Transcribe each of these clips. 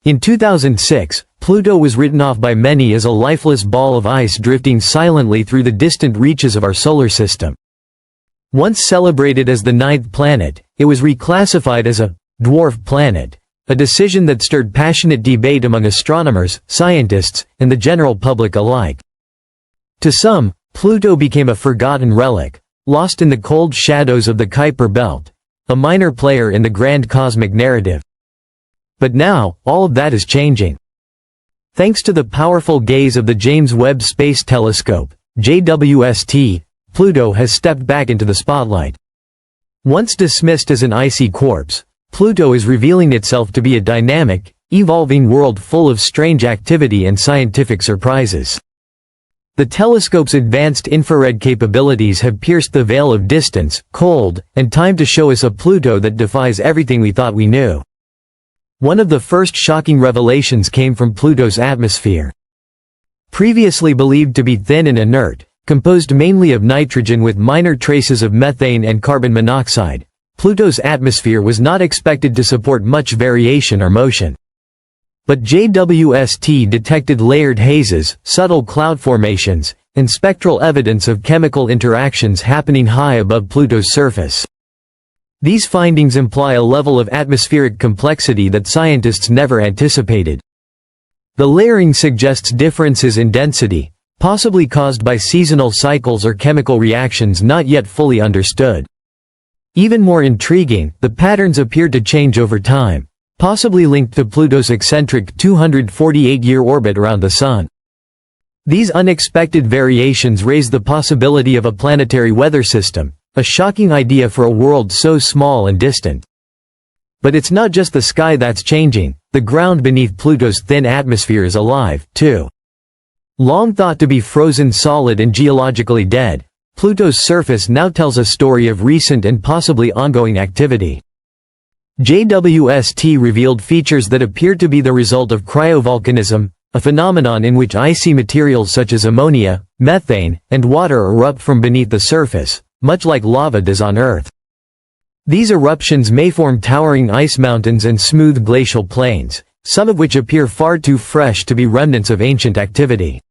In 2006, Pluto was written off by many as a lifeless ball of ice drifting silently through the distant reaches of our solar system. Once celebrated as the ninth planet, it was reclassified as a dwarf planet, a decision that stirred passionate debate among astronomers, scientists, and the general public alike. To some, Pluto became a forgotten relic, lost in the cold shadows of the Kuiper Belt, a minor player in the grand cosmic narrative. But now, all of that is changing. Thanks to the powerful gaze of the James Webb Space Telescope, JWST, Pluto has stepped back into the spotlight. Once dismissed as an icy corpse, Pluto is revealing itself to be a dynamic, evolving world full of strange activity and scientific surprises. The telescope's advanced infrared capabilities have pierced the veil of distance, cold, and time to show us a Pluto that defies everything we thought we knew. One of the first shocking revelations came from Pluto's atmosphere. Previously believed to be thin and inert, composed mainly of nitrogen with minor traces of methane and carbon monoxide, Pluto's atmosphere was not expected to support much variation or motion. But JWST detected layered hazes, subtle cloud formations, and spectral evidence of chemical interactions happening high above Pluto's surface. These findings imply a level of atmospheric complexity that scientists never anticipated. The layering suggests differences in density, possibly caused by seasonal cycles or chemical reactions not yet fully understood. Even more intriguing, the patterns appear to change over time, possibly linked to Pluto's eccentric 248-year orbit around the Sun. These unexpected variations raise the possibility of a planetary weather system, a shocking idea for a world so small and distant. But it's not just the sky that's changing, the ground beneath Pluto's thin atmosphere is alive, too. Long thought to be frozen solid and geologically dead, Pluto's surface now tells a story of recent and possibly ongoing activity. JWST revealed features that appear to be the result of cryovolcanism, a phenomenon in which icy materials such as ammonia, methane, and water erupt from beneath the surface, much like lava does on Earth. These eruptions may form towering ice mountains and smooth glacial plains, some of which appear far too fresh to be remnants of ancient activity.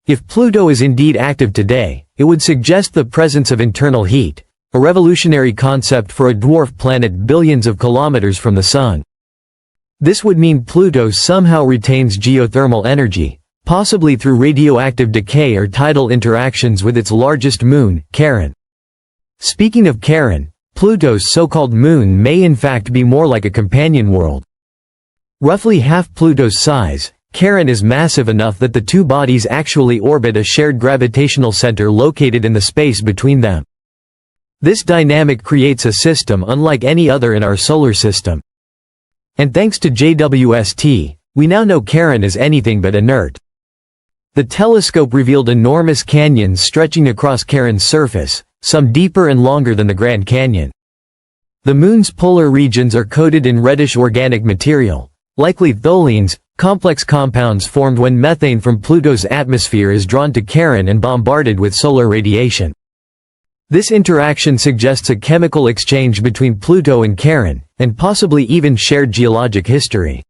If Pluto is indeed active today, it would suggest the presence of internal heat, a revolutionary concept for a dwarf planet billions of kilometers from the Sun. This would mean Pluto somehow retains geothermal energy, possibly through radioactive decay or tidal interactions with its largest moon, Charon. Speaking of Charon, Pluto's so-called moon may in fact be more like a companion world. Roughly half Pluto's size, Charon is massive enough that the two bodies actually orbit a shared gravitational center located in the space between them. This dynamic creates a system unlike any other in our solar system. And thanks to JWST, we now know Charon is anything but inert. The telescope revealed enormous canyons stretching across Charon's surface, some deeper and longer than the Grand Canyon. The moon's polar regions are coated in reddish organic material, likely tholins, complex compounds formed when methane from Pluto's atmosphere is drawn to Charon and bombarded with solar radiation. This interaction suggests a chemical exchange between Pluto and Charon, and possibly even shared geologic history.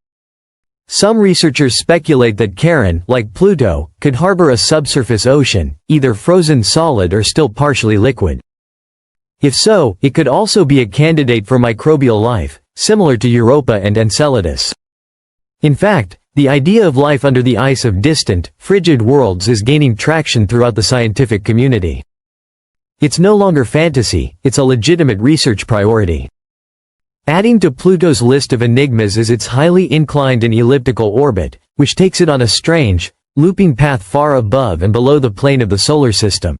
Some researchers speculate that Charon, like Pluto, could harbor a subsurface ocean, either frozen solid or still partially liquid. If so, it could also be a candidate for microbial life, similar to Europa and Enceladus. In fact, the idea of life under the ice of distant, frigid worlds is gaining traction throughout the scientific community. It's no longer fantasy, it's a legitimate research priority. Adding to Pluto's list of enigmas is its highly inclined and elliptical orbit, which takes it on a strange, looping path far above and below the plane of the solar system.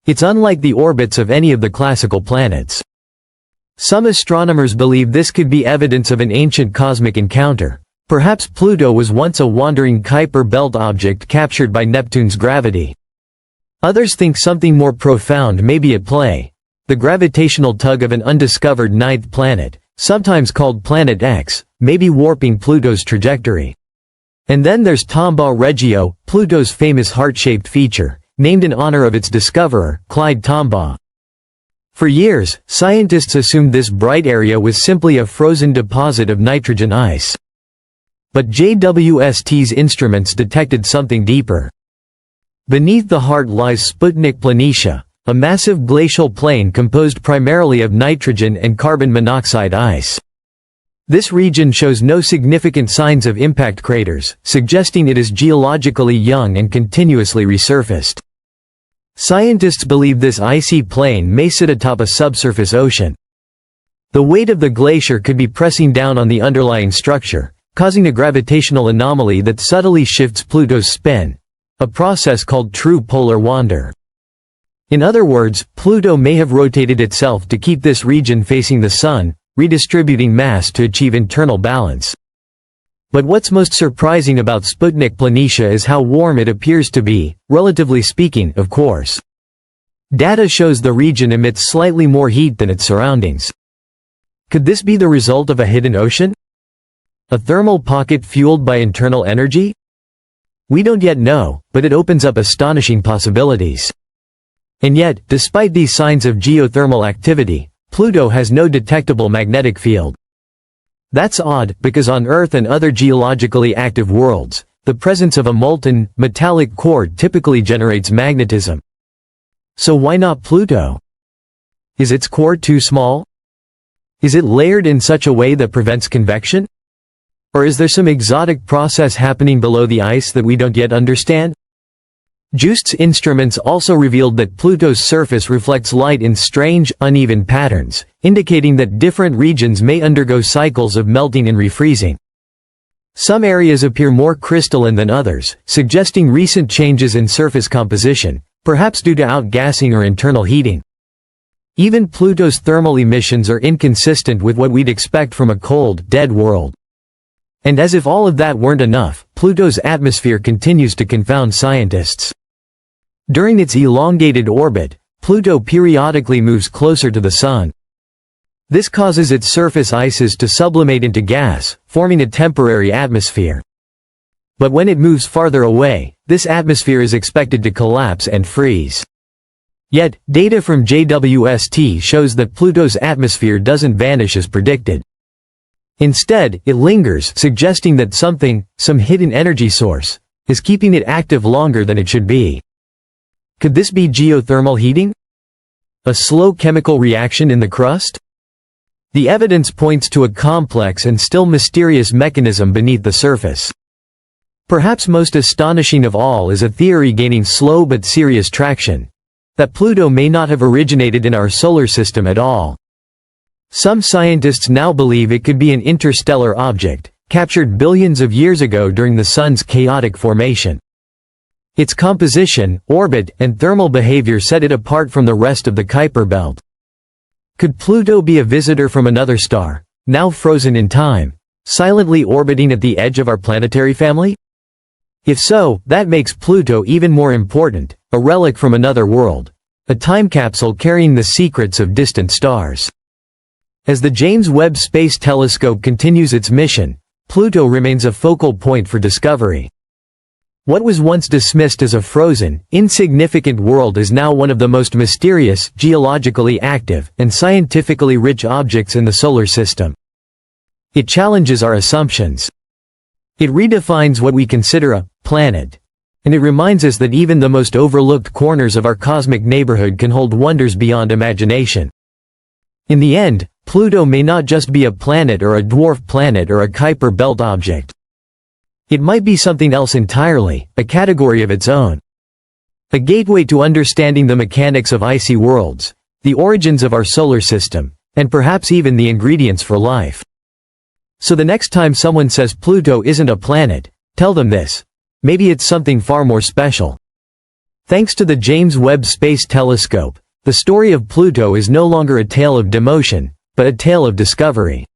It's unlike the orbits of any of the classical planets. Some astronomers believe this could be evidence of an ancient cosmic encounter. Perhaps Pluto was once a wandering Kuiper Belt object captured by Neptune's gravity. Others think something more profound may be at play. The gravitational tug of an undiscovered ninth planet, sometimes called Planet X, may be warping Pluto's trajectory. And then there's Tombaugh Regio, Pluto's famous heart-shaped feature, named in honor of its discoverer, Clyde Tombaugh. For years, scientists assumed this bright area was simply a frozen deposit of nitrogen ice. But JWST's instruments detected something deeper. Beneath the heart lies Sputnik Planitia, a massive glacial plain composed primarily of nitrogen and carbon monoxide ice. This region shows no significant signs of impact craters, suggesting it is geologically young and continuously resurfaced. Scientists believe this icy plain may sit atop a subsurface ocean. The weight of the glacier could be pressing down on the underlying structure, causing a gravitational anomaly that subtly shifts Pluto's spin, a process called true polar wander. In other words, Pluto may have rotated itself to keep this region facing the Sun, redistributing mass to achieve internal balance. But what's most surprising about Sputnik Planitia is how warm it appears to be, relatively speaking, of course. Data shows the region emits slightly more heat than its surroundings. Could this be the result of a hidden ocean? A thermal pocket fueled by internal energy? We don't yet know, but it opens up astonishing possibilities. And yet, despite these signs of geothermal activity, Pluto has no detectable magnetic field. That's odd, because on Earth and other geologically active worlds, the presence of a molten, metallic core typically generates magnetism. So why not Pluto? Is its core too small? Is it layered in such a way that prevents convection? Or is there some exotic process happening below the ice that we don't yet understand? JWST's instruments also revealed that Pluto's surface reflects light in strange, uneven patterns, indicating that different regions may undergo cycles of melting and refreezing. Some areas appear more crystalline than others, suggesting recent changes in surface composition, perhaps due to outgassing or internal heating. Even Pluto's thermal emissions are inconsistent with what we'd expect from a cold, dead world. And as if all of that weren't enough, Pluto's atmosphere continues to confound scientists. During its elongated orbit, Pluto periodically moves closer to the Sun. This causes its surface ices to sublimate into gas, forming a temporary atmosphere. But when it moves farther away, this atmosphere is expected to collapse and freeze. Yet, data from JWST shows that Pluto's atmosphere doesn't vanish as predicted. Instead, it lingers, suggesting that some hidden energy source, is keeping it active longer than it should be. Could this be geothermal heating? A slow chemical reaction in the crust? The evidence points to a complex and still mysterious mechanism beneath the surface. Perhaps most astonishing of all is a theory gaining slow but serious traction, that Pluto may not have originated in our solar system at all. Some scientists now believe it could be an interstellar object, captured billions of years ago during the Sun's chaotic formation. Its composition, orbit, and thermal behavior set it apart from the rest of the Kuiper belt. Could Pluto be a visitor from another star, now frozen in time, silently orbiting at the edge of our planetary family? If so, that makes Pluto even more important, a relic from another world, a time capsule carrying the secrets of distant stars. As the James Webb Space Telescope continues its mission, Pluto remains a focal point for discovery. What was once dismissed as a frozen, insignificant world is now one of the most mysterious, geologically active, and scientifically rich objects in the solar system. It challenges our assumptions. It redefines what we consider a planet. And it reminds us that even the most overlooked corners of our cosmic neighborhood can hold wonders beyond imagination. In the end, Pluto may not just be a planet or a dwarf planet or a Kuiper belt object. It might be something else entirely, a category of its own. A gateway to understanding the mechanics of icy worlds, the origins of our solar system, and perhaps even the ingredients for life. So the next time someone says Pluto isn't a planet, tell them this. Maybe it's something far more special. Thanks to the James Webb Space Telescope, the story of Pluto is no longer a tale of demotion, but a tale of discovery.